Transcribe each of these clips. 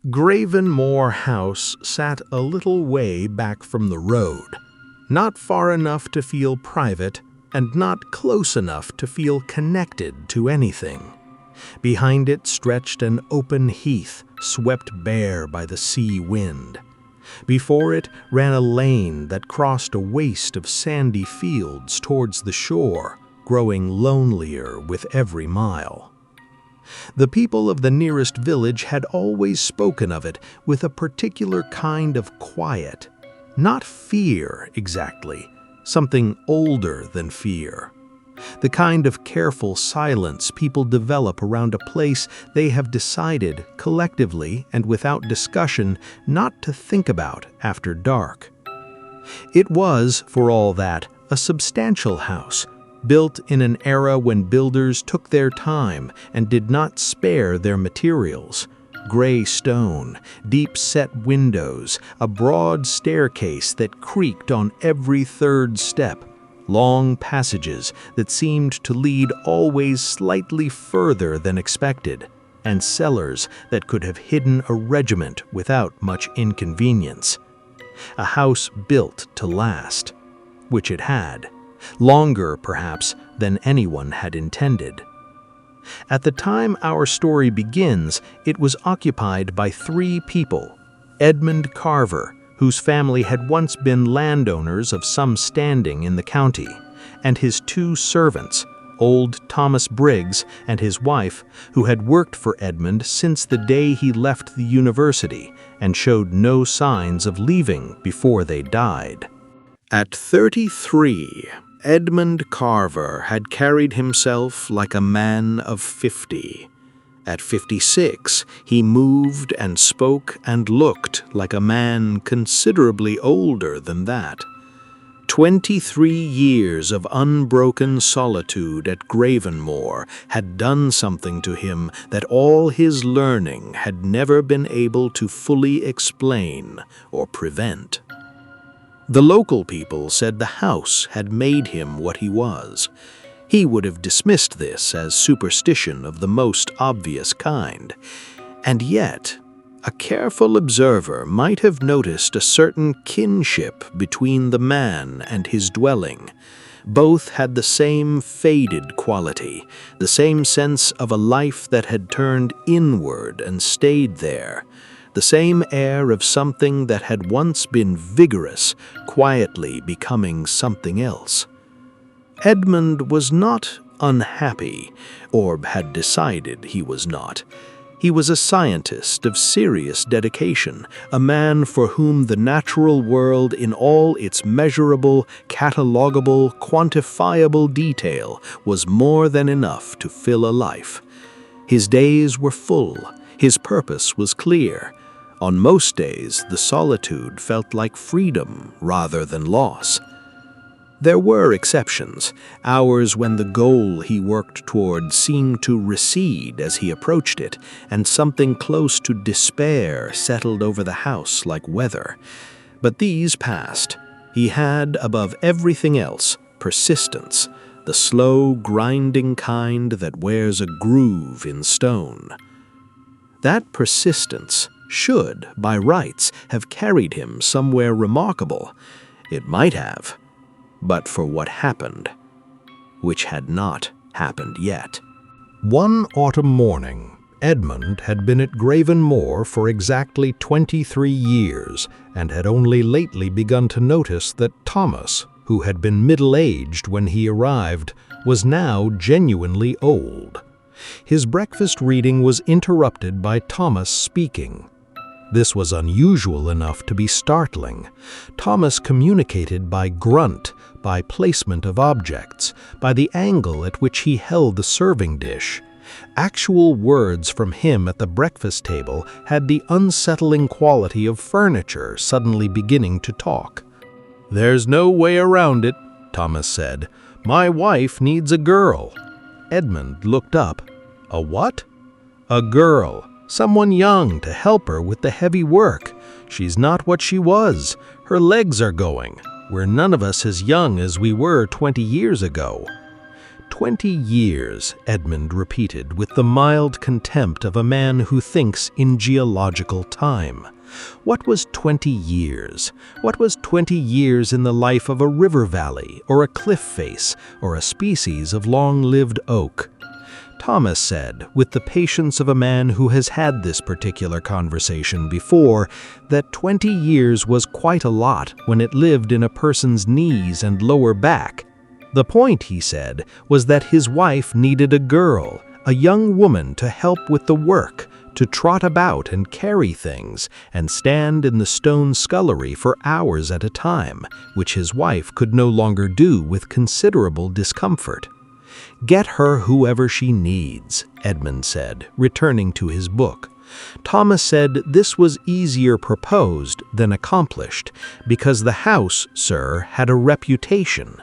Gravenmore House sat a little way back from the road, not far enough to feel private and not close enough to feel connected to anything. Behind it stretched an open heath swept bare by the sea wind. Before it ran a lane that crossed a waste of sandy fields towards the shore, growing lonelier with every mile. The people of the nearest village had always spoken of it with a particular kind of quiet, not fear exactly, something older than fear. The kind of careful silence people develop around a place they have decided, collectively and without discussion, not to think about after dark. It was, for all that, a substantial house, built in an era when builders took their time and did not spare their materials. Gray stone, deep-set windows, a broad staircase that creaked on every third step, long passages that seemed to lead always slightly further than expected, and cellars that could have hidden a regiment without much inconvenience. A house built to last, which it had, longer perhaps than anyone had intended. At the time our story begins, it was occupied by 3 people: Edmund Carver, whose family had once been landowners of some standing in the county, and his 2 servants, old Thomas Briggs and his wife, who had worked for Edmund since the day he left the university and showed no signs of leaving before they died. At 33, Edmund Carver had carried himself like a man of 50. At 56, he moved and spoke and looked like a man considerably older than that. 23 years of unbroken solitude at Gravenmore had done something to him that all his learning had never been able to fully explain or prevent. The local people said the house had made him what he was. He would have dismissed this as superstition of the most obvious kind, and yet a careful observer might have noticed a certain kinship between the man and his dwelling. Both had the same faded quality, the same sense of a life that had turned inward and stayed there, the same air of something that had once been vigorous, quietly becoming something else. Edmund was not unhappy, or had decided he was not. He was a scientist of serious dedication, a man for whom the natural world in all its measurable, catalogable, quantifiable detail was more than enough to fill a life. His days were full, his purpose was clear. On most days, the solitude felt like freedom rather than loss. There were exceptions, hours when the goal he worked toward seemed to recede as he approached it, and something close to despair settled over the house like weather. But these passed. He had, above everything else, persistence, the slow, grinding kind that wears a groove in stone. That persistence should, by rights, have carried him somewhere remarkable. It might have, but for what happened, which had not happened yet. One autumn morning, Edmund had been at Gravenmore for exactly 23 years and had only lately begun to notice that Thomas, who had been middle-aged when he arrived, was now genuinely old. His breakfast reading was interrupted by Thomas speaking. This was unusual enough to be startling. Thomas communicated by grunt, by placement of objects, by the angle at which he held the serving dish. Actual words from him at the breakfast table had the unsettling quality of furniture suddenly beginning to talk. "There's no way around it," Thomas said. "My wife needs a girl." Edmund looked up. "A what?" "A girl. Someone young to help her with the heavy work. She's not what she was. Her legs are going. We're none of us as young as we were 20 years ago." 20 years, Edmund repeated with the mild contempt of a man who thinks in geological time. What was 20 years? What was 20 years in the life of a river valley, or a cliff face, or a species of long-lived oak? Thomas said, with the patience of a man who has had this particular conversation before, that 20 years was quite a lot when it lived in a person's knees and lower back. The point, he said, was that his wife needed a girl, a young woman to help with the work, to trot about and carry things, and stand in the stone scullery for hours at a time, which his wife could no longer do with considerable discomfort. "Get her whoever she needs," Edmund said, returning to his book. Thomas said this was easier proposed than accomplished, because the house, sir, had a reputation.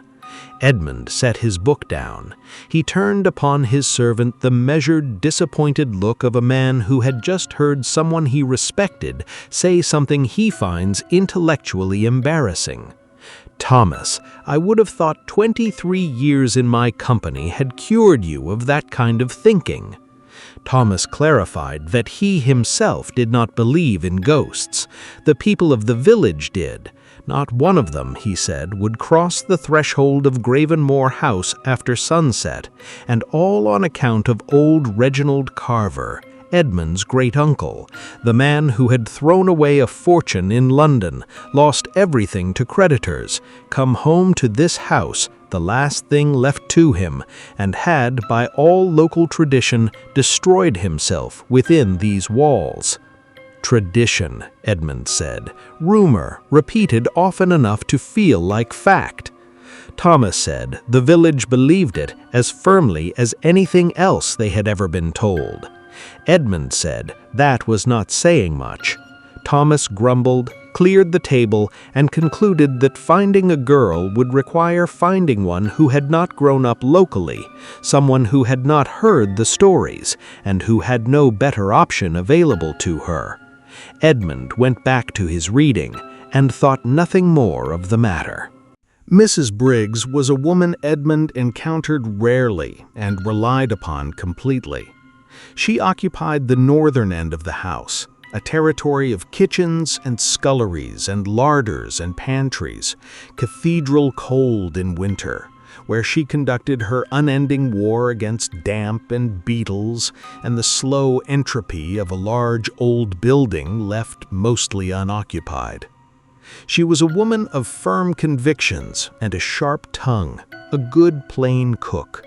Edmund set his book down. He turned upon his servant the measured, disappointed look of a man who had just heard someone he respected say something he finds intellectually embarrassing. "Thomas, I would have thought 23 years in my company had cured you of that kind of thinking." Thomas clarified that he himself did not believe in ghosts. The people of the village did. Not one of them, he said, would cross the threshold of Gravenmore House after sunset, and all on account of old Reginald Carver, Edmund's great-uncle, the man who had thrown away a fortune in London, lost everything to creditors, come home to this house, the last thing left to him, and had, by all local tradition, destroyed himself within these walls. "Tradition," Edmund said, "rumor, repeated often enough to feel like fact." Thomas said the village believed it as firmly as anything else they had ever been told. Edmund said that was not saying much. Thomas grumbled, cleared the table, and concluded that finding a girl would require finding one who had not grown up locally, someone who had not heard the stories, and who had no better option available to her. Edmund went back to his reading and thought nothing more of the matter. Mrs. Briggs was a woman Edmund encountered rarely and relied upon completely. She occupied the northern end of the house, a territory of kitchens and sculleries and larders and pantries, cathedral cold in winter, where she conducted her unending war against damp and beetles and the slow entropy of a large old building left mostly unoccupied. She was a woman of firm convictions and a sharp tongue, a good plain cook.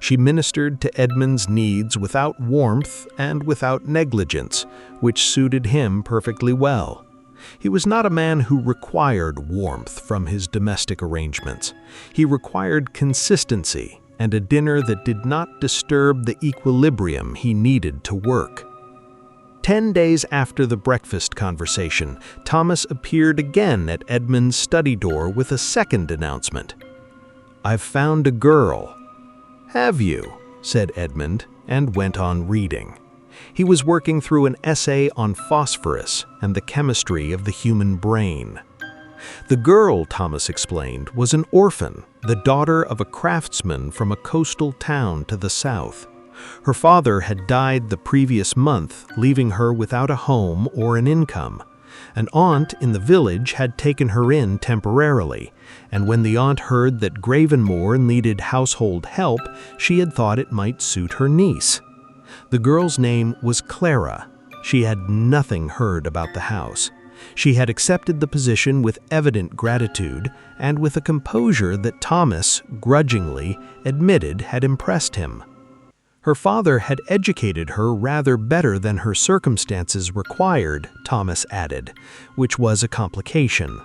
She ministered to Edmund's needs without warmth and without negligence, which suited him perfectly well. He was not a man who required warmth from his domestic arrangements. He required consistency and a dinner that did not disturb the equilibrium he needed to work. 10 days after the breakfast conversation, Thomas appeared again at Edmund's study door with a second announcement. "I've found a girl." "Have you?" said Edmund, and went on reading. He was working through an essay on phosphorus and the chemistry of the human brain. The girl, Thomas explained, was an orphan, the daughter of a craftsman from a coastal town to the south. Her father had died the previous month, leaving her without a home or an income. An aunt in the village had taken her in temporarily, and when the aunt heard that Gravenmore needed household help, she had thought it might suit her niece. The girl's name was Clara. She had nothing heard about the house. She had accepted the position with evident gratitude and with a composure that Thomas, grudgingly, admitted had impressed him. Her father had educated her rather better than her circumstances required, Thomas added, which was a complication.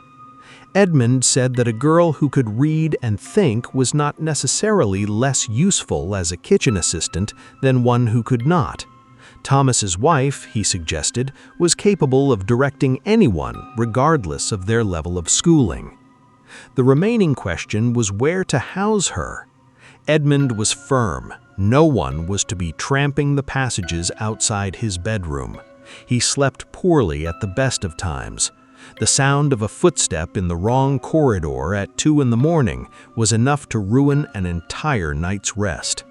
Edmund said that a girl who could read and think was not necessarily less useful as a kitchen assistant than one who could not. Thomas's wife, he suggested, was capable of directing anyone regardless of their level of schooling. The remaining question was where to house her. Edmund was firm. No one was to be tramping the passages outside his bedroom. He slept poorly at the best of times. The sound of a footstep in the wrong corridor at 2 in the morning was enough to ruin an entire night's rest.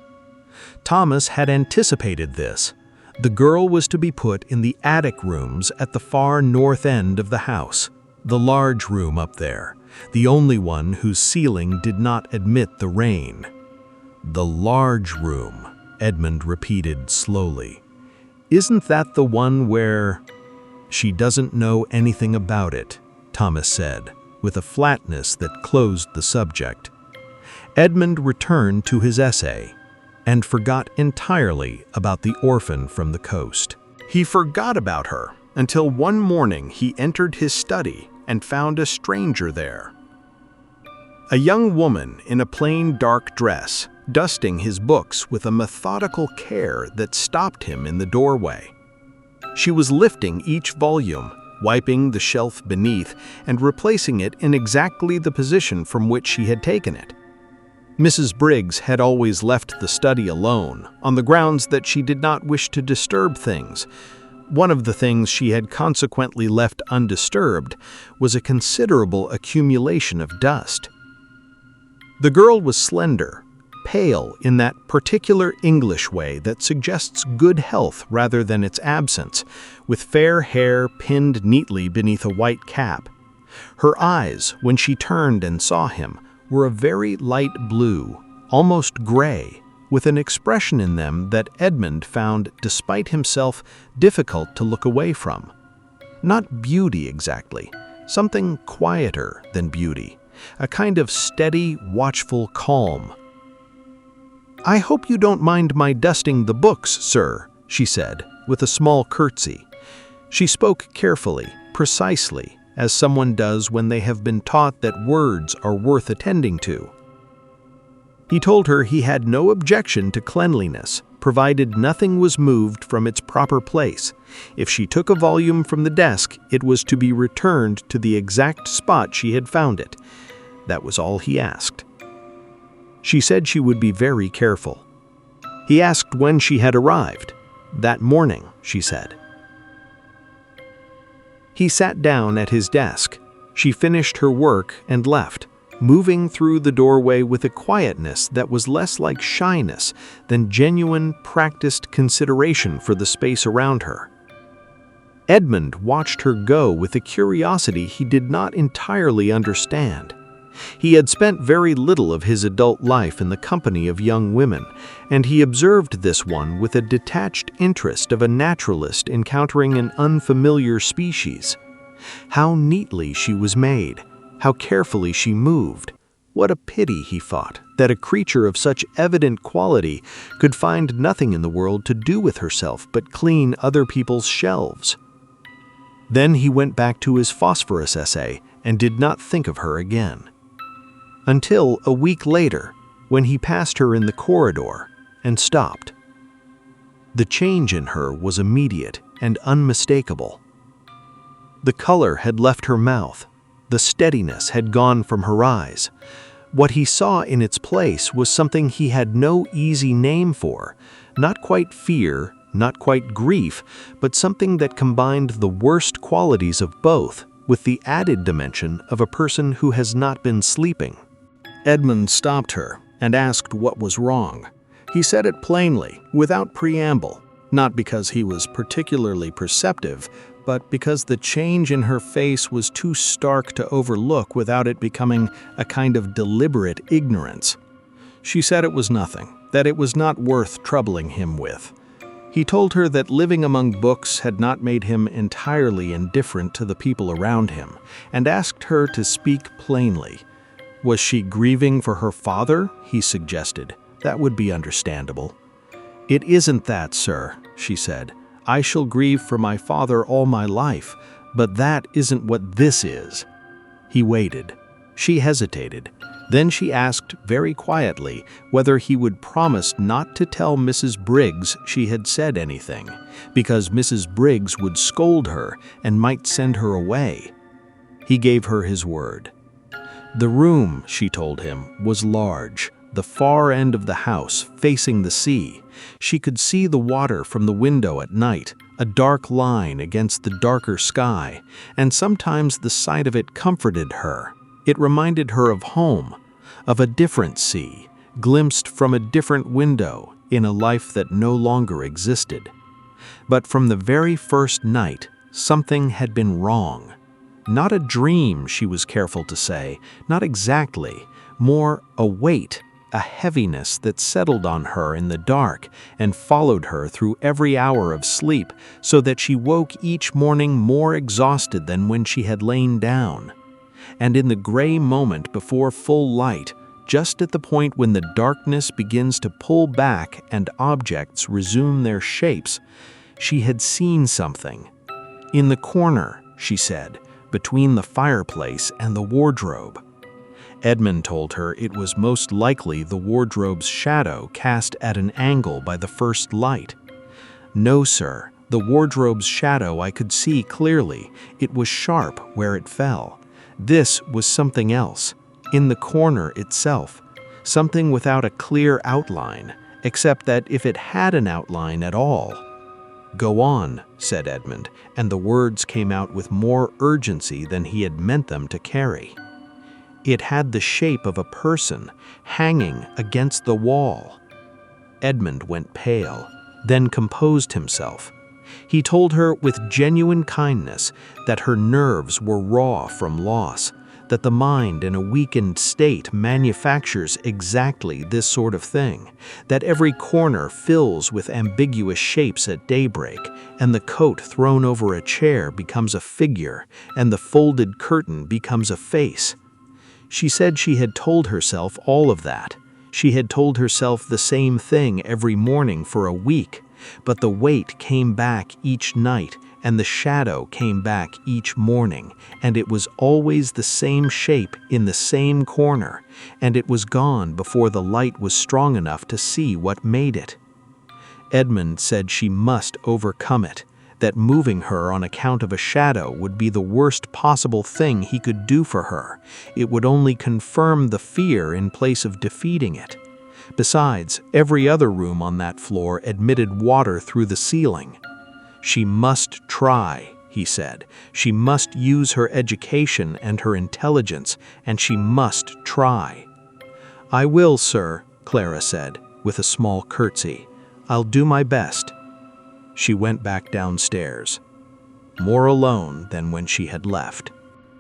Thomas had anticipated this. The girl was to be put in the attic rooms at the far north end of the house, the large room up there, the only one whose ceiling did not admit the rain. The large room, Edmund repeated slowly. Isn't that the one where... She doesn't know anything about it, Thomas said, with a flatness that closed the subject. Edmund returned to his essay and forgot entirely about the orphan from the coast. He forgot about her until one morning he entered his study and found a stranger there. A young woman in a plain dark dress, dusting his books with a methodical care that stopped him in the doorway. She was lifting each volume, wiping the shelf beneath, and replacing it in exactly the position from which she had taken it. Mrs. Briggs had always left the study alone, on the grounds that she did not wish to disturb things. One of the things she had consequently left undisturbed was a considerable accumulation of dust. The girl was slender, pale in that particular English way that suggests good health rather than its absence, with fair hair pinned neatly beneath a white cap. Her eyes, when she turned and saw him, were a very light blue, almost gray, with an expression in them that Edmund found, despite himself, difficult to look away from. Not beauty exactly, something quieter than beauty, a kind of steady, watchful calm. "I hope you don't mind my dusting the books, sir," she said, with a small curtsy. She spoke carefully, precisely, as someone does when they have been taught that words are worth attending to. He told her he had no objection to cleanliness, provided nothing was moved from its proper place. If she took a volume from the desk, it was to be returned to the exact spot she had found it. That was all he asked. She said she would be very careful. He asked when she had arrived. That morning, she said. He sat down at his desk. She finished her work and left, moving through the doorway with a quietness that was less like shyness than genuine, practiced consideration for the space around her. Edmund watched her go with a curiosity he did not entirely understand. He had spent very little of his adult life in the company of young women, and he observed this one with a detached interest of a naturalist encountering an unfamiliar species. How neatly she was made, how carefully she moved. What a pity, he thought, that a creature of such evident quality could find nothing in the world to do with herself but clean other people's shelves. Then he went back to his phosphorus essay and did not think of her again. Until a week later, when he passed her in the corridor and stopped. The change in her was immediate and unmistakable. The color had left her mouth. The steadiness had gone from her eyes. What he saw in its place was something he had no easy name for, not quite fear, not quite grief, but something that combined the worst qualities of both with the added dimension of a person who has not been sleeping. Edmund stopped her and asked what was wrong. He said it plainly, without preamble, not because he was particularly perceptive, but because the change in her face was too stark to overlook without it becoming a kind of deliberate ignorance. She said it was nothing, that it was not worth troubling him with. He told her that living among books had not made him entirely indifferent to the people around him, and asked her to speak plainly. Was she grieving for her father? He suggested. That would be understandable. "It isn't that, sir," she said. "I shall grieve for my father all my life, but that isn't what this is." He waited. She hesitated. Then she asked very quietly whether he would promise not to tell Mrs. Briggs she had said anything, because Mrs. Briggs would scold her and might send her away. He gave her his word. The room, she told him, was large, the far end of the house facing the sea. She could see the water from the window at night, a dark line against the darker sky, and sometimes the sight of it comforted her. It reminded her of home, of a different sea, glimpsed from a different window in a life that no longer existed. But from the very first night, something had been wrong. Not a dream, she was careful to say, not exactly, more a weight, a heaviness that settled on her in the dark and followed her through every hour of sleep, so that she woke each morning more exhausted than when she had lain down. And in the gray moment before full light, just at the point when the darkness begins to pull back and objects resume their shapes, she had seen something. In the corner, she said, between the fireplace and the wardrobe. Edmund told her it was most likely the wardrobe's shadow cast at an angle by the first light. No, sir, the wardrobe's shadow I could see clearly. It was sharp where it fell. This was something else, in the corner itself, something without a clear outline, except that if it had an outline at all. "Go on," said Edmund, and the words came out with more urgency than he had meant them to carry. "It had the shape of a person hanging against the wall." Edmund went pale, then composed himself. He told her with genuine kindness that her nerves were raw from loss, that the mind in a weakened state manufactures exactly this sort of thing, that every corner fills with ambiguous shapes at daybreak, and the coat thrown over a chair becomes a figure, and the folded curtain becomes a face. She said she had told herself all of that. She had told herself the same thing every morning for a week, but the weight came back each night, and the shadow came back each morning, and it was always the same shape in the same corner, and it was gone before the light was strong enough to see what made it. Edmund said she must overcome it, that moving her on account of a shadow would be the worst possible thing he could do for her. It would only confirm the fear in place of defeating it. Besides, every other room on that floor admitted water through the ceiling. She must try, he said. She must use her education and her intelligence, and she must try. "I will, sir," Clara said, with a small curtsy. "I'll do my best." She went back downstairs, more alone than when she had left.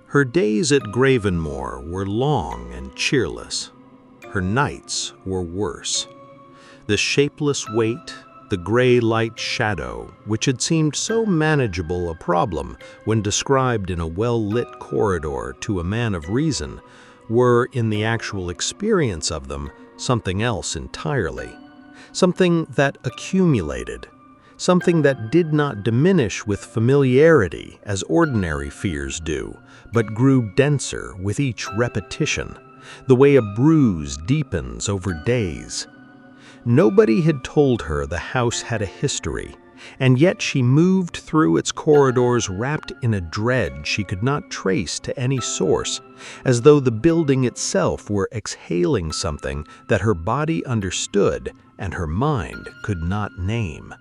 Her days at Gravenmore were long and cheerless. Her nights were worse. The shapeless weight, the gray light shadow, which had seemed so manageable a problem when described in a well-lit corridor to a man of reason, were, in the actual experience of them, something else entirely. Something that accumulated. Something that did not diminish with familiarity as ordinary fears do, but grew denser with each repetition, the way a bruise deepens over days. Nobody had told her the house had a history, and yet she moved through its corridors wrapped in a dread she could not trace to any source, as though the building itself were exhaling something that her body understood and her mind could not name.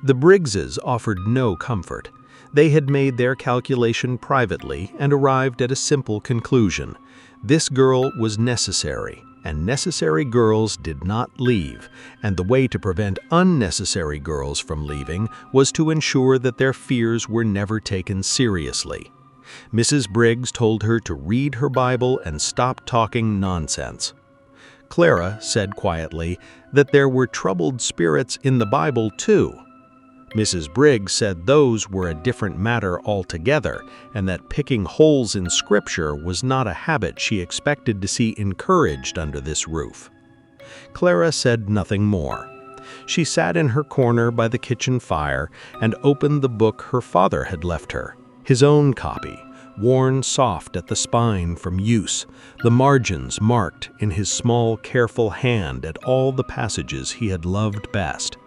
The Briggses offered no comfort. They had made their calculation privately and arrived at a simple conclusion. This girl was necessary, and necessary girls did not leave, and the way to prevent unnecessary girls from leaving was to ensure that their fears were never taken seriously. Mrs. Briggs told her to read her Bible and stop talking nonsense. Clara said quietly that there were troubled spirits in the Bible too. Mrs. Briggs said those were a different matter altogether, and that picking holes in Scripture was not a habit she expected to see encouraged under this roof. Clara said nothing more. She sat in her corner by the kitchen fire and opened the book her father had left her, his own copy, worn soft at the spine from use, the margins marked in his small, careful hand at all the passages he had loved best.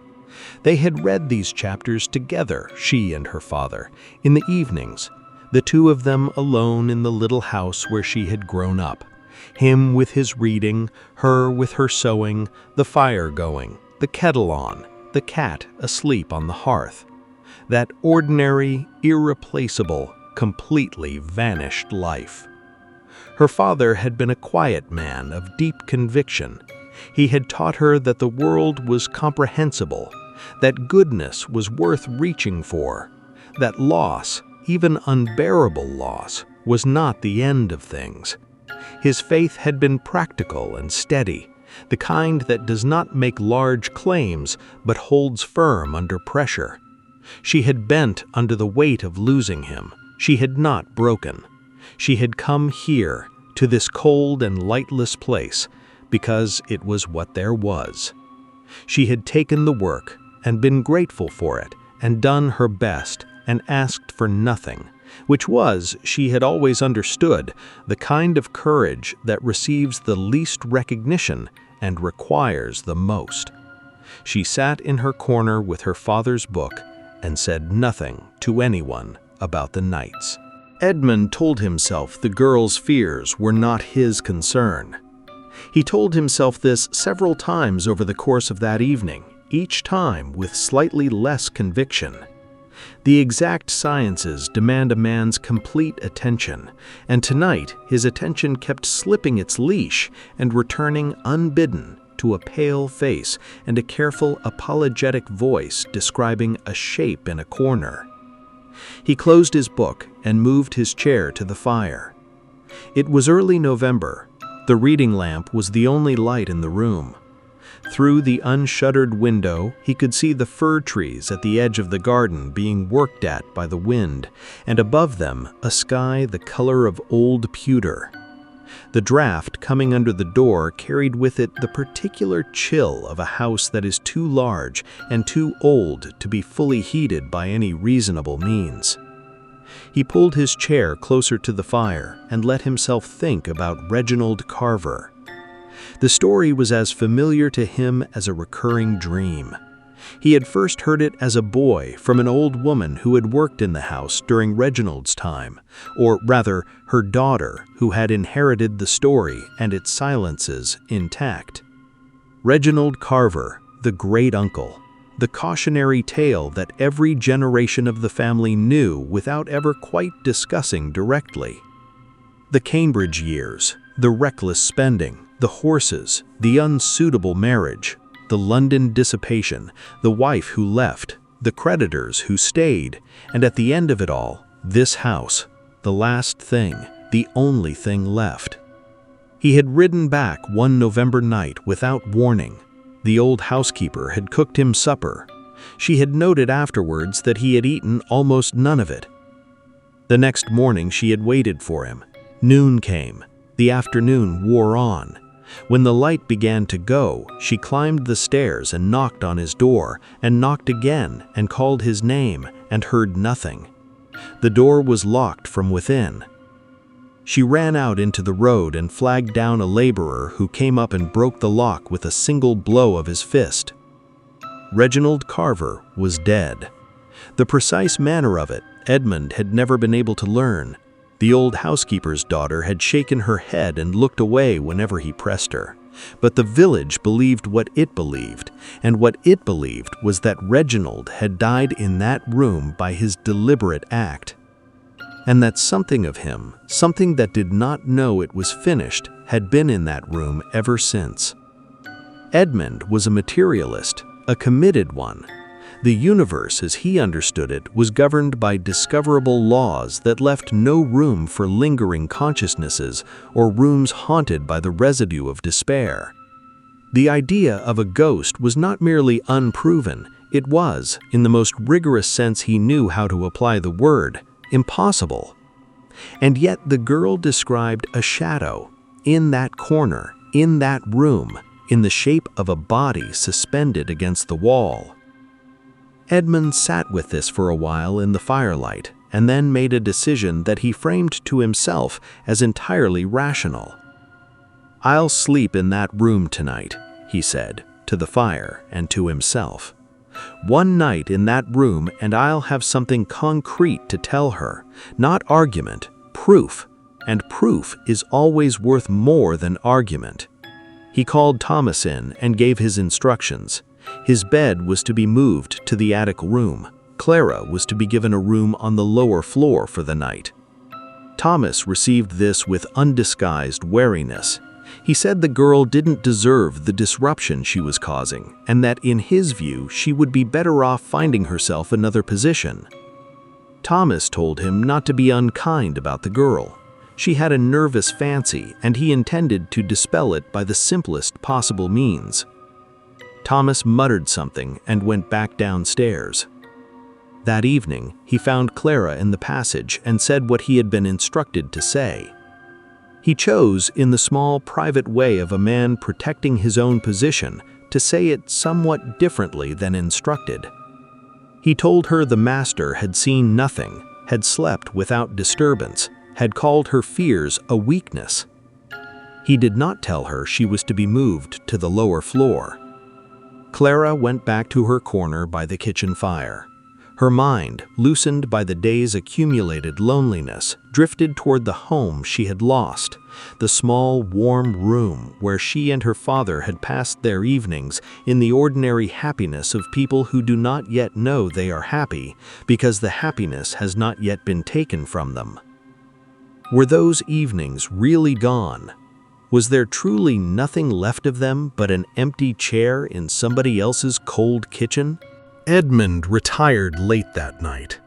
They had read these chapters together, she and her father, in the evenings, the two of them alone in the little house where she had grown up, him with his reading, her with her sewing, the fire going, the kettle on, the cat asleep on the hearth. that ordinary, irreplaceable, completely vanished life. Her father had been a quiet man of deep conviction. He had taught her that the world was comprehensible, that goodness was worth reaching for, that loss, even unbearable loss, was not the end of things. His faith had been practical and steady, the kind that does not make large claims but holds firm under pressure. She had bent under the weight of losing him. She had not broken. She had come here, to this cold and lightless place, because it was what there was. She had taken the work and been grateful for it and done her best and asked for nothing, which was, she had always understood, the kind of courage that receives the least recognition and requires the most. She sat in her corner with her father's book and said nothing to anyone about the nights. Edmund told himself the girl's fears were not his concern. He told himself this several times over the course of that evening, each time with slightly less conviction. The exact sciences demand a man's complete attention, and tonight his attention kept slipping its leash and returning unbidden to a pale face and a careful, apologetic voice describing a shape in a corner. He closed his book and moved his chair to the fire. It was early November. The reading lamp was the only light in the room. Through the unshuttered window, he could see the fir trees at the edge of the garden being worked at by the wind, and above them a sky the color of old pewter. The draft coming under the door carried with it the particular chill of a house that is too large and too old to be fully heated by any reasonable means. He pulled his chair closer to the fire and let himself think about Reginald Carver. The story was as familiar to him as a recurring dream. He had first heard it as a boy from an old woman who had worked in the house during Reginald's time, or rather, her daughter, who had inherited the story and its silences intact. Reginald Carver, the great-uncle, the cautionary tale that every generation of the family knew without ever quite discussing directly. The Cambridge years, the reckless spending, the horses, the unsuitable marriage, the London dissipation, the wife who left, the creditors who stayed, and at the end of it all, this house, the last thing, the only thing left. He had ridden back one November night without warning. The old housekeeper had cooked him supper. She had noted afterwards that he had eaten almost none of it. The next morning she had waited for him. Noon came. The afternoon wore on. When the light began to go, she climbed the stairs and knocked on his door, and knocked again and called his name, and heard nothing. The door was locked from within. She ran out into the road and flagged down a laborer who came up and broke the lock with a single blow of his fist. Reginald Carver was dead. The precise manner of it, Edmund had never been able to learn. The old housekeeper's daughter had shaken her head and looked away whenever he pressed her. But the village believed what it believed, and what it believed was that Reginald had died in that room by his deliberate act. And that something of him, something that did not know it was finished, had been in that room ever since. Edmund was a materialist, a committed one. The universe, as he understood it, was governed by discoverable laws that left no room for lingering consciousnesses or rooms haunted by the residue of despair. The idea of a ghost was not merely unproven, it was, in the most rigorous sense he knew how to apply the word, impossible. And yet the girl described a shadow, in that corner, in that room, in the shape of a body suspended against the wall. Edmund sat with this for a while in the firelight, and then made a decision that he framed to himself as entirely rational. "I'll sleep in that room tonight," he said, to the fire and to himself. "One night in that room and I'll have something concrete to tell her, not argument, proof, and proof is always worth more than argument." He called Thomas in and gave his instructions. His bed was to be moved to the attic room. Clara was to be given a room on the lower floor for the night. Thomas received this with undisguised wariness. He said the girl didn't deserve the disruption she was causing, and that in his view she would be better off finding herself another position. Thomas told him not to be unkind about the girl. She had a nervous fancy, and he intended to dispel it by the simplest possible means. Thomas muttered something and went back downstairs. That evening, he found Clara in the passage and said what he had been instructed to say. He chose, in the small, private way of a man protecting his own position, to say it somewhat differently than instructed. He told her the master had seen nothing, had slept without disturbance, had called her fears a weakness. He did not tell her she was to be moved to the lower floor. Clara went back to her corner by the kitchen fire. Her mind, loosened by the day's accumulated loneliness, drifted toward the home she had lost, the small, warm room where she and her father had passed their evenings in the ordinary happiness of people who do not yet know they are happy because the happiness has not yet been taken from them. Were those evenings really gone? Was there truly nothing left of them but an empty chair in somebody else's cold kitchen? Edmund retired late that night.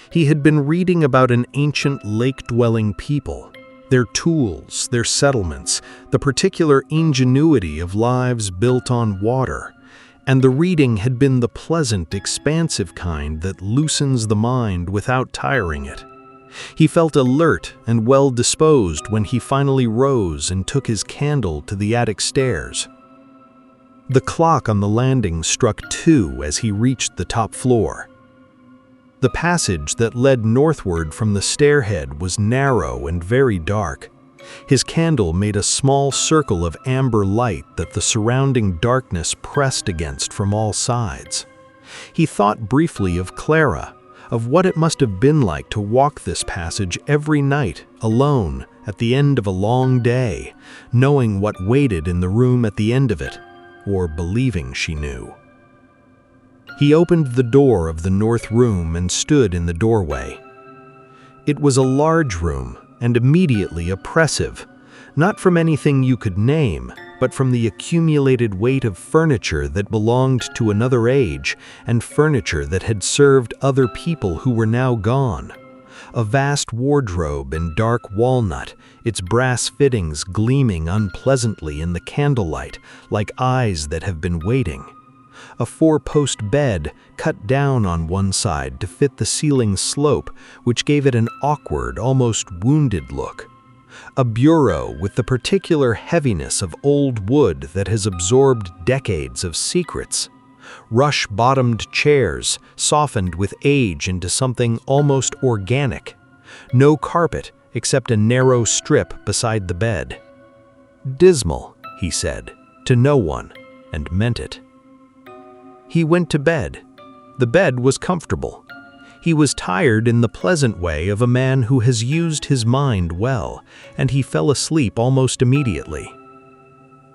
He had been reading about an ancient lake-dwelling people, their tools, their settlements, the particular ingenuity of lives built on water, and the reading had been the pleasant, expansive kind that loosens the mind without tiring it. He felt alert and well-disposed when he finally rose and took his candle to the attic stairs. The clock on the landing struck 2 as he reached the top floor. The passage that led northward from the stairhead was narrow and very dark. His candle made a small circle of amber light that the surrounding darkness pressed against from all sides. He thought briefly of Clara, of what it must have been like to walk this passage every night, alone, at the end of a long day, knowing what waited in the room at the end of it, or believing she knew. He opened the door of the north room and stood in the doorway. It was a large room and immediately oppressive, not from anything you could name, but from the accumulated weight of furniture that belonged to another age and furniture that had served other people who were now gone. A vast wardrobe in dark walnut, its brass fittings gleaming unpleasantly in the candlelight like eyes that have been waiting. A 4-post bed cut down on one side to fit the ceiling slope, which gave it an awkward, almost wounded look. A bureau with the particular heaviness of old wood that has absorbed decades of secrets. Rush-bottomed chairs, softened with age into something almost organic. No carpet except a narrow strip beside the bed. Dismal, he said, to no one, and meant it. He went to bed. The bed was comfortable. He was tired in the pleasant way of a man who has used his mind well, and he fell asleep almost immediately.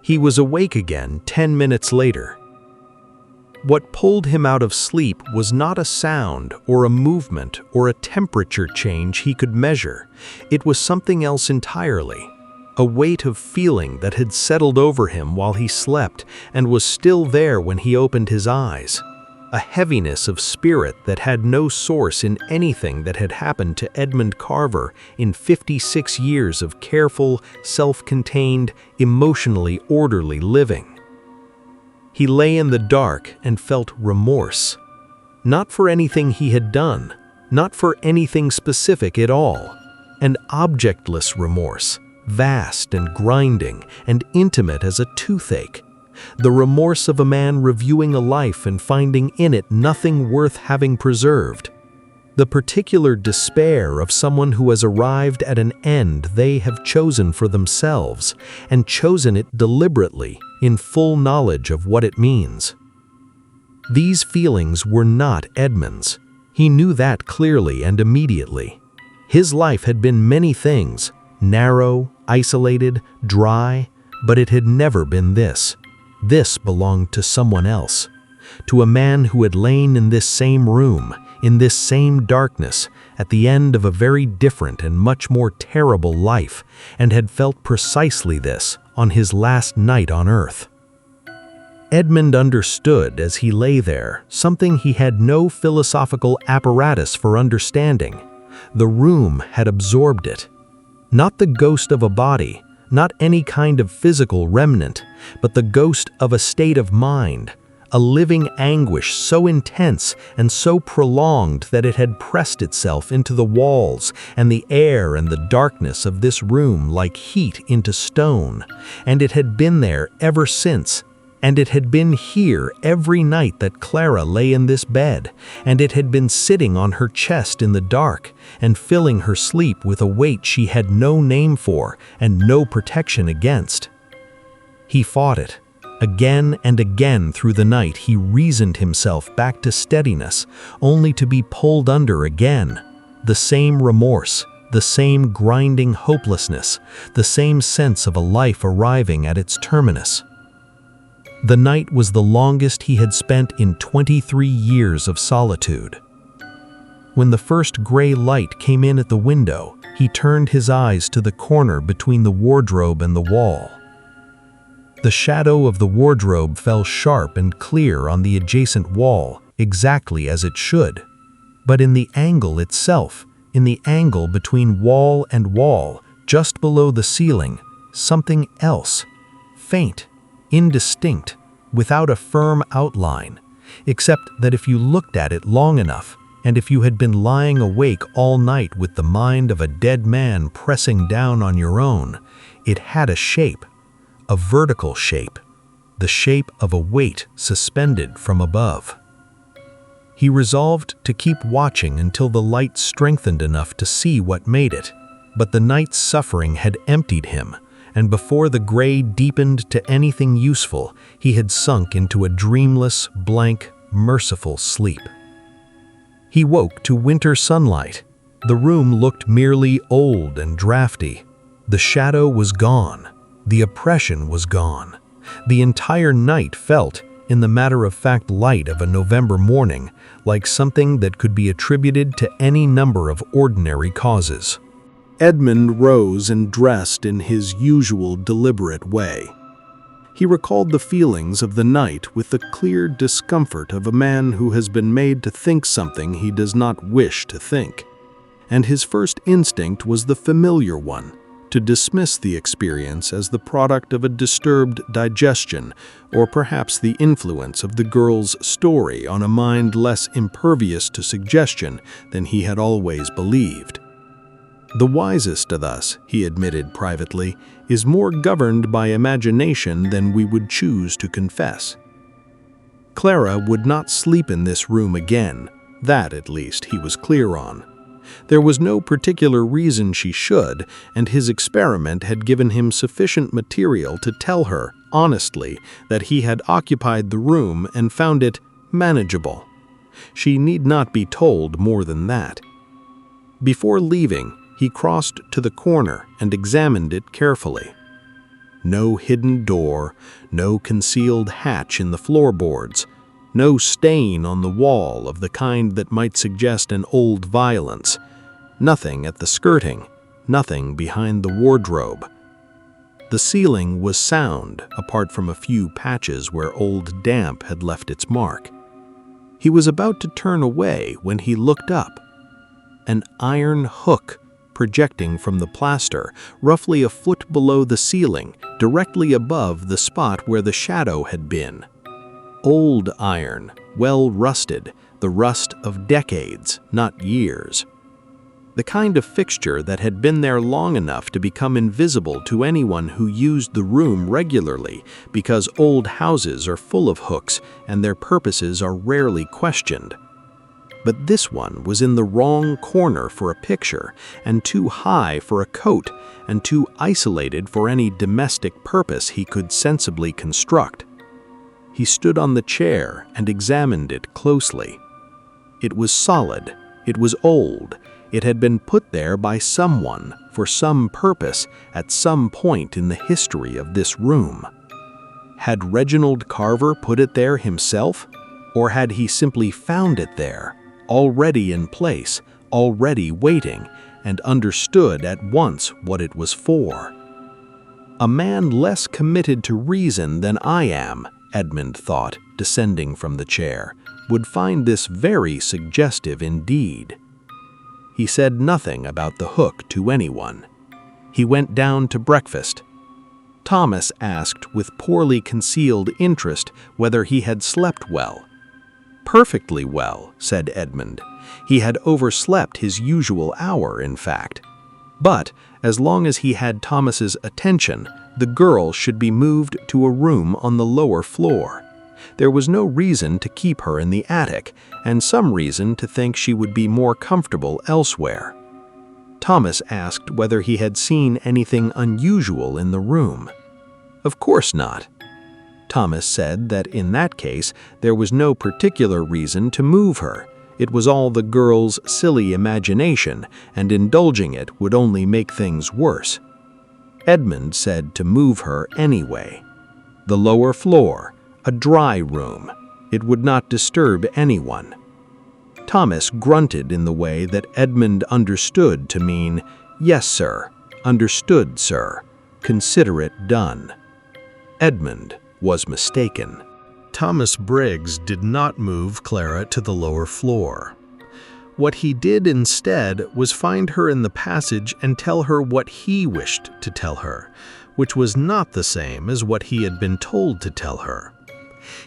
He was awake again 10 minutes later. What pulled him out of sleep was not a sound or a movement or a temperature change he could measure. It was something else entirely. A weight of feeling that had settled over him while he slept and was still there when he opened his eyes. A heaviness of spirit that had no source in anything that had happened to Edmund Carver in 56 years of careful, self-contained, emotionally orderly living. He lay in the dark and felt remorse. Not for anything he had done, not for anything specific at all. An objectless remorse, vast and grinding and intimate as a toothache. The remorse of a man reviewing a life and finding in it nothing worth having preserved. The particular despair of someone who has arrived at an end they have chosen for themselves, and chosen it deliberately, in full knowledge of what it means. These feelings were not Edmund's. He knew that clearly and immediately. His life had been many things, narrow, isolated, dry, but it had never been this. This belonged to someone else, to a man who had lain in this same room, in this same darkness, at the end of a very different and much more terrible life, and had felt precisely this on his last night on earth. Edmund understood as he lay there something he had no philosophical apparatus for understanding. The room had absorbed it. Not the ghost of a body, not any kind of physical remnant, but the ghost of a state of mind, a living anguish so intense and so prolonged that it had pressed itself into the walls and the air and the darkness of this room like heat into stone, and it had been there ever since. And it had been here every night that Clara lay in this bed, and it had been sitting on her chest in the dark, and filling her sleep with a weight she had no name for and no protection against. He fought it. Again and again through the night he reasoned himself back to steadiness, only to be pulled under again. The same remorse, the same grinding hopelessness, the same sense of a life arriving at its terminus. The night was the longest he had spent in 23 years of solitude. When the first gray light came in at the window, he turned his eyes to the corner between the wardrobe and the wall. The shadow of the wardrobe fell sharp and clear on the adjacent wall, exactly as it should. But in the angle itself, in the angle between wall and wall, just below the ceiling, something else, faint, indistinct, without a firm outline, except that if you looked at it long enough, and if you had been lying awake all night with the mind of a dead man pressing down on your own, it had a shape, a vertical shape, the shape of a weight suspended from above. He resolved to keep watching until the light strengthened enough to see what made it, but the night's suffering had emptied him, and before the gray deepened to anything useful, he had sunk into a dreamless, blank, merciful sleep. He woke to winter sunlight. The room looked merely old and drafty. The shadow was gone. The oppression was gone. The entire night felt, in the matter-of-fact light of a November morning, like something that could be attributed to any number of ordinary causes. Edmund rose and dressed in his usual deliberate way. He recalled the feelings of the night with the clear discomfort of a man who has been made to think something he does not wish to think. And his first instinct was the familiar one, to dismiss the experience as the product of a disturbed digestion, or perhaps the influence of the girl's story on a mind less impervious to suggestion than he had always believed. The wisest of us, he admitted privately, is more governed by imagination than we would choose to confess. Clara would not sleep in this room again. That, at least, he was clear on. There was no particular reason she should, and his experiment had given him sufficient material to tell her, honestly, that he had occupied the room and found it manageable. She need not be told more than that. Before leaving, he crossed to the corner and examined it carefully. No hidden door, no concealed hatch in the floorboards, no stain on the wall of the kind that might suggest an old violence, nothing at the skirting, nothing behind the wardrobe. The ceiling was sound, apart from a few patches where old damp had left its mark. He was about to turn away when he looked up. An iron hook projecting from the plaster, roughly a foot below the ceiling, directly above the spot where the shadow had been. Old iron, well rusted, the rust of decades, not years. The kind of fixture that had been there long enough to become invisible to anyone who used the room regularly, because old houses are full of hooks and their purposes are rarely questioned. But this one was in the wrong corner for a picture, and too high for a coat, and too isolated for any domestic purpose he could sensibly construct. He stood on the chair and examined it closely. It was solid, it was old, it had been put there by someone for some purpose at some point in the history of this room. Had Reginald Carver put it there himself, or had he simply found it there, already in place, already waiting, and understood at once what it was for. A man less committed to reason than I am, Edmund thought, descending from the chair, would find this very suggestive indeed. He said nothing about the hook to anyone. He went down to breakfast. Thomas asked with poorly concealed interest whether he had slept well. Perfectly well, said Edmund. He had overslept his usual hour, in fact. But, as long as he had Thomas's attention, the girl should be moved to a room on the lower floor. There was no reason to keep her in the attic, and some reason to think she would be more comfortable elsewhere. Thomas asked whether he had seen anything unusual in the room. Of course not. Thomas said that in that case there was no particular reason to move her. It was all the girl's silly imagination, and indulging it would only make things worse. Edmund said to move her anyway. The lower floor, a dry room. It would not disturb anyone. Thomas grunted in the way that Edmund understood to mean, "Yes, sir. Understood, sir. Consider it done." Edmund was mistaken. Thomas Briggs did not move Clara to the lower floor. What he did instead was find her in the passage and tell her what he wished to tell her, which was not the same as what he had been told to tell her.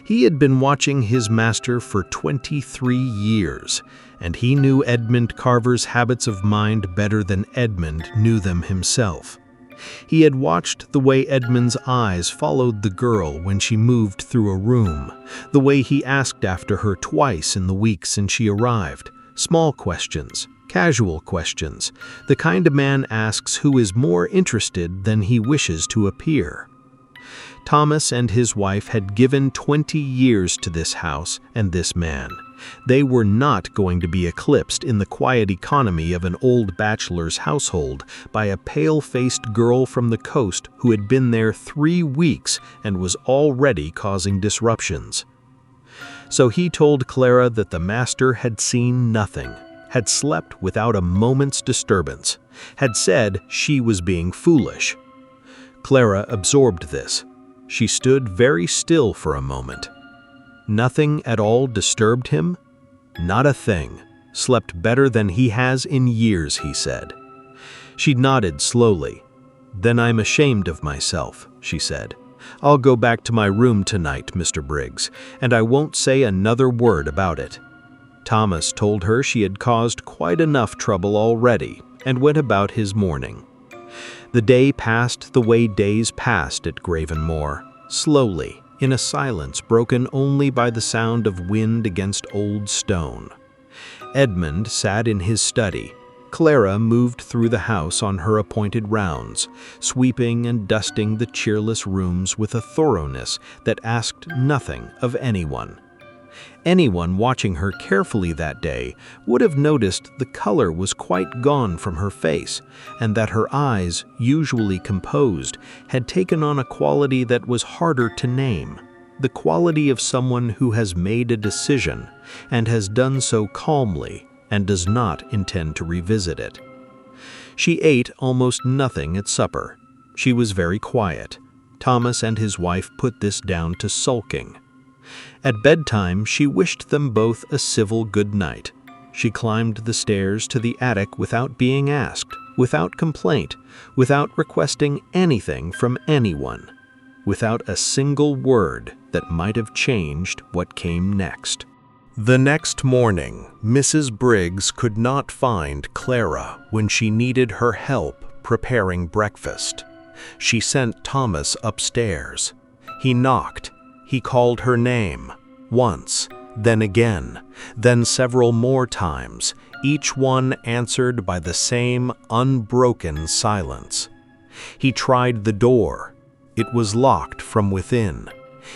He had been watching his master for 23 years, and he knew Edmund Carver's habits of mind better than Edmund knew them himself. He had watched the way Edmund's eyes followed the girl when she moved through a room, the way he asked after her twice in the week since she arrived, small questions, casual questions, the kind a man asks who is more interested than he wishes to appear. Thomas and his wife had given 20 years to this house and this man. They were not going to be eclipsed in the quiet economy of an old bachelor's household by a pale-faced girl from the coast who had been there 3 weeks and was already causing disruptions. So he told Clara that the master had seen nothing, had slept without a moment's disturbance, had said she was being foolish. Clara absorbed this. She stood very still for a moment. Nothing at all disturbed him? Not a thing. Slept better than he has in years, he said. She nodded slowly. Then I'm ashamed of myself, she said. I'll go back to my room tonight, Mr. Briggs, and I won't say another word about it. Thomas told her she had caused quite enough trouble already and went about his morning. The day passed the way days passed at Gravenmore, slowly, in a silence broken only by the sound of wind against old stone. Edmund sat in his study. Clara moved through the house on her appointed rounds, sweeping and dusting the cheerless rooms with a thoroughness that asked nothing of anyone. Anyone watching her carefully that day would have noticed the color was quite gone from her face, and that her eyes, usually composed, had taken on a quality that was harder to name, the quality of someone who has made a decision, and has done so calmly, and does not intend to revisit it. She ate almost nothing at supper. She was very quiet. Thomas and his wife put this down to sulking. At bedtime, she wished them both a civil good night. She climbed the stairs to the attic without being asked, without complaint, without requesting anything from anyone, without a single word that might have changed what came next. The next morning, Mrs. Briggs could not find Clara when she needed her help preparing breakfast. She sent Thomas upstairs. He knocked. He called her name, once, then again, then several more times, each one answered by the same unbroken silence. He tried the door. It was locked from within.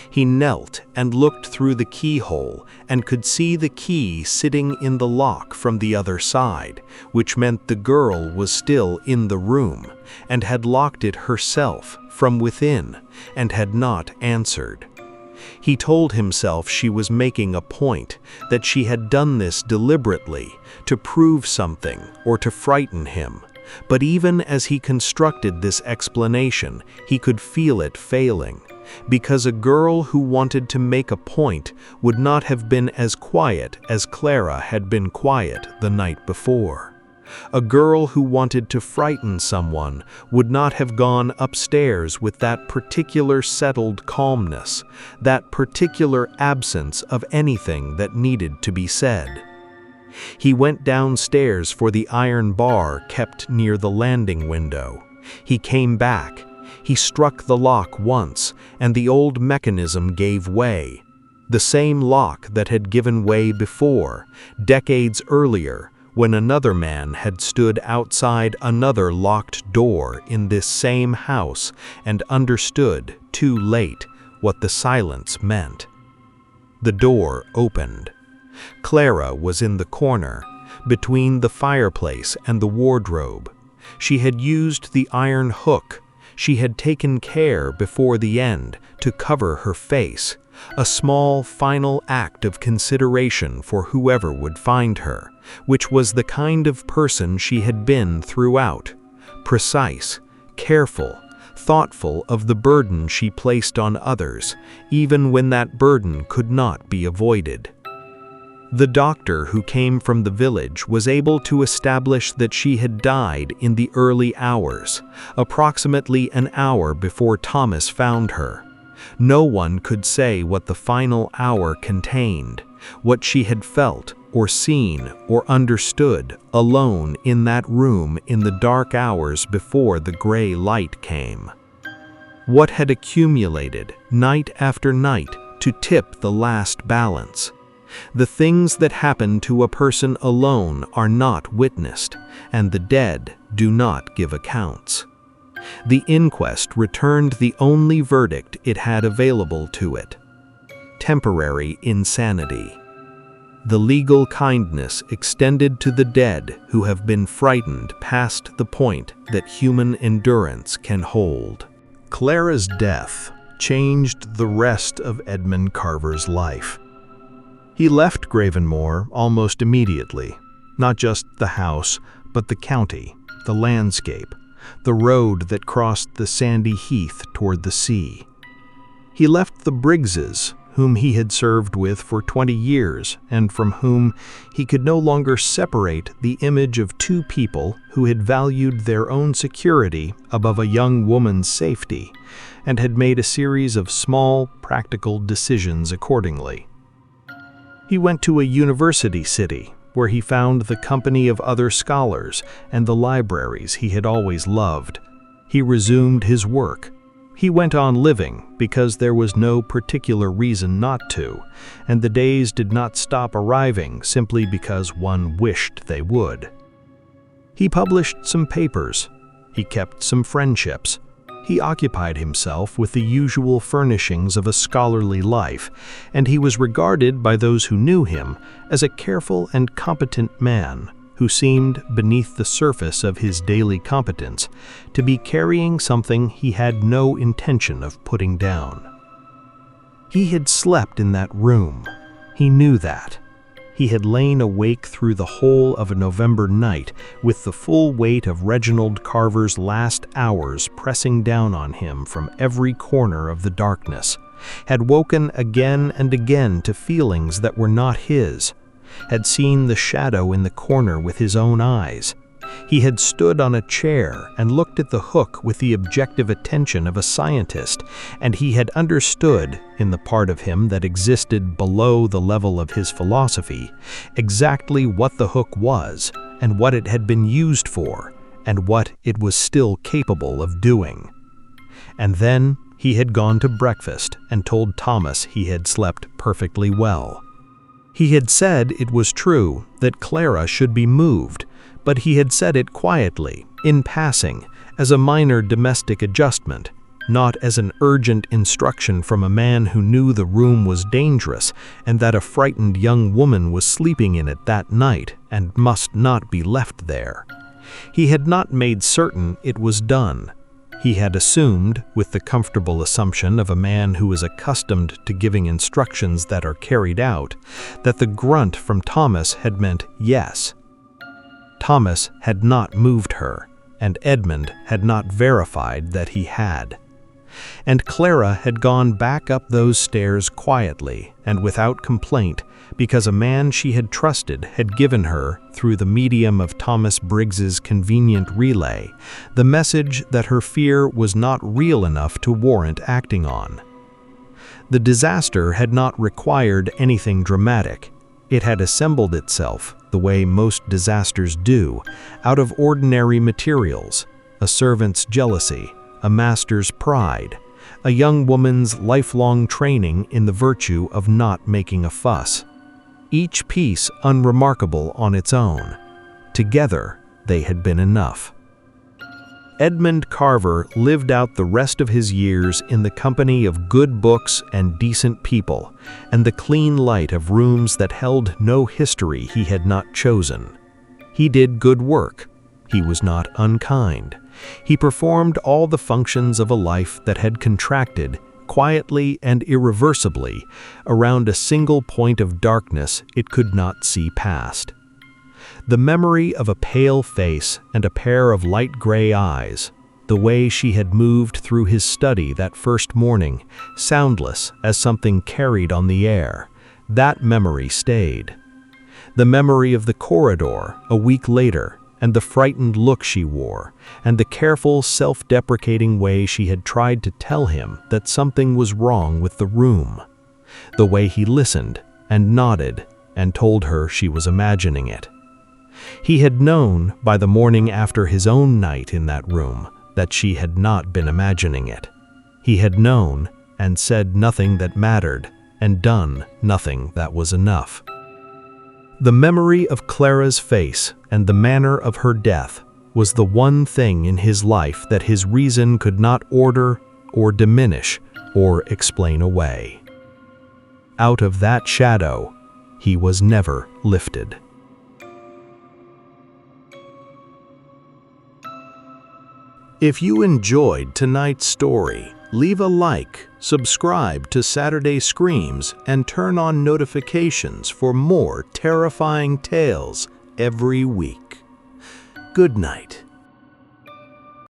He knelt and looked through the keyhole and could see the key sitting in the lock from the other side, which meant the girl was still in the room and had locked it herself from within and had not answered. He told himself she was making a point, that she had done this deliberately, to prove something or to frighten him. But even as he constructed this explanation, he could feel it failing, because a girl who wanted to make a point would not have been as quiet as Clara had been quiet the night before. A girl who wanted to frighten someone would not have gone upstairs with that particular settled calmness, that particular absence of anything that needed to be said. He went downstairs for the iron bar kept near the landing window. He came back. He struck the lock once, and the old mechanism gave way. The same lock that had given way before, decades earlier, when another man had stood outside another locked door in this same house and understood, too late, what the silence meant. The door opened. Clara was in the corner, between the fireplace and the wardrobe. She had used the iron hook. She had taken care before the end to cover her face, a small final act of consideration for whoever would find her, which was the kind of person she had been throughout, precise, careful, thoughtful of the burden she placed on others, even when that burden could not be avoided. The doctor who came from the village was able to establish that she had died in the early hours, approximately an hour before Thomas found her. No one could say what the final hour contained, what she had felt or seen or understood alone in that room in the dark hours before the gray light came. What had accumulated night after night to tip the last balance? The things that happen to a person alone are not witnessed, and the dead do not give accounts. The inquest returned the only verdict it had available to it: temporary insanity. The legal kindness extended to the dead who have been frightened past the point that human endurance can hold. Clara's death changed the rest of Edmund Carver's life. He left Gravenmore almost immediately, not just the house, but the county, the landscape, the road that crossed the sandy heath toward the sea. He left the Briggses, whom he had served with for 20 years and from whom he could no longer separate the image of two people who had valued their own security above a young woman's safety and had made a series of small, practical decisions accordingly. He went to a university city, where he found the company of other scholars and the libraries he had always loved. He resumed his work. He went on living because there was no particular reason not to, and the days did not stop arriving simply because one wished they would. He published some papers. He kept some friendships. He occupied himself with the usual furnishings of a scholarly life, and he was regarded by those who knew him as a careful and competent man who seemed, beneath the surface of his daily competence, to be carrying something he had no intention of putting down. He had slept in that room. He knew that. He had lain awake through the whole of a November night with the full weight of Reginald Carver's last hours pressing down on him from every corner of the darkness, had woken again and again to feelings that were not his, had seen the shadow in the corner with his own eyes. He had stood on a chair and looked at the hook with the objective attention of a scientist, and he had understood, in the part of him that existed below the level of his philosophy, exactly what the hook was, and what it had been used for, and what it was still capable of doing. And then he had gone to breakfast and told Thomas he had slept perfectly well. He had said it was true that Clara should be moved, but he had said it quietly, in passing, as a minor domestic adjustment, not as an urgent instruction from a man who knew the room was dangerous and that a frightened young woman was sleeping in it that night and must not be left there. He had not made certain it was done. He had assumed, with the comfortable assumption of a man who is accustomed to giving instructions that are carried out, that the grunt from Thomas had meant yes. Thomas had not moved her, and Edmund had not verified that he had. And Clara had gone back up those stairs quietly and without complaint because a man she had trusted had given her, through the medium of Thomas Briggs's convenient relay, the message that her fear was not real enough to warrant acting on. The disaster had not required anything dramatic. It had assembled itself, the way most disasters do, out of ordinary materials: a servant's jealousy, a master's pride, a young woman's lifelong training in the virtue of not making a fuss. Each piece unremarkable on its own. Together, they had been enough. Edmund Carver lived out the rest of his years in the company of good books and decent people, and the clean light of rooms that held no history he had not chosen. He did good work. He was not unkind. He performed all the functions of a life that had contracted, quietly and irreversibly, around a single point of darkness it could not see past. The memory of a pale face and a pair of light gray eyes, the way she had moved through his study that first morning, soundless as something carried on the air, that memory stayed. The memory of the corridor a week later, and the frightened look she wore, and the careful, self-deprecating way she had tried to tell him that something was wrong with the room. The way he listened and nodded and told her she was imagining it. He had known by the morning after his own night in that room that she had not been imagining it. He had known and said nothing that mattered and done nothing that was enough. The memory of Clara's face and the manner of her death was the one thing in his life that his reason could not order or diminish or explain away. Out of that shadow, he was never lifted. If you enjoyed tonight's story, leave a like, subscribe to Saturday Screams, and turn on notifications for more terrifying tales every week. Good night.